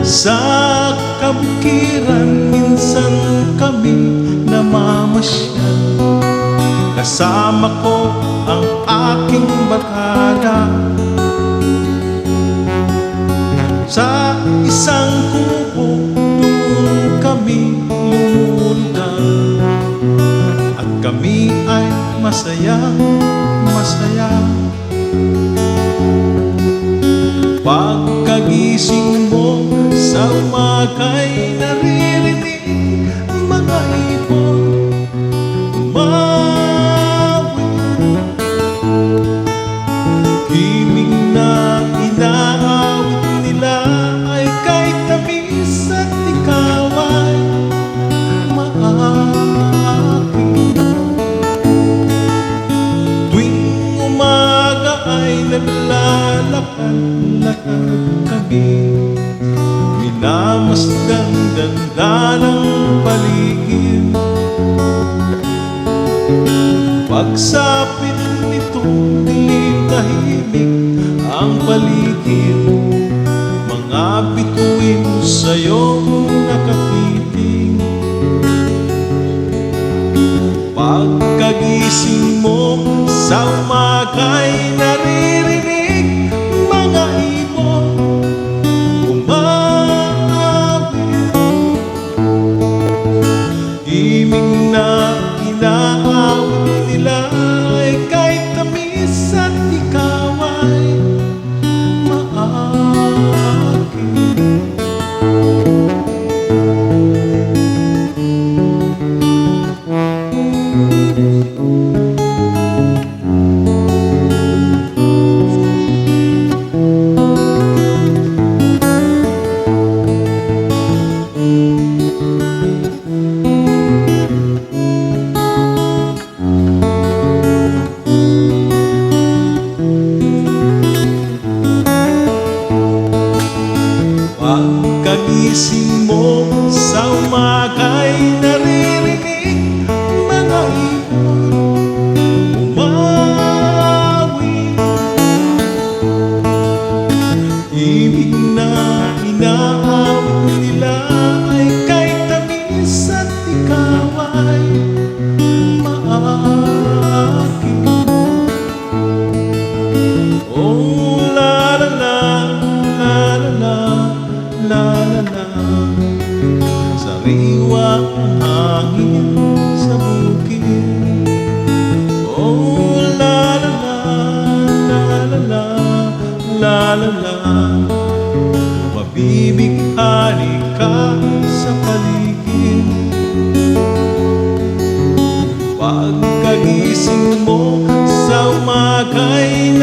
Sa kabukiran minsan kami namamasyal, kasama ko ang aking barkada. Sa isang kubo doon kami lumulungan, at kami ay masaya, masaya. Pagkagising mo sa umaga'y naririnig mga ibon umawi. Himig na inaawit nila ay kay tamis at ikaw ay maaking. Tuwing umaga ay naglalakad-lakad kami, minamasdan ganda ng paligid. Pagsapit nitong dilim, tahimik ang paligid, mga bituin sa'yo nakapiting. Pagkagising mo sa umaga'y naririnig mga ibon umawit. Himig na inaawit nila ay kay tamis at ikaw ay maaking. Pagkagising mo sa umaga'y naririnig mga ibon umawi. Ibig na inaawit nila ay kay tamis at ikaw ay maaking. Oh la la la, la la la, la la la. Sariwa ang hangin sa bukid. Oh la la la, la la la, la la la. Mabibighani ka sa paligid. Pagkagising mo sa umaga'y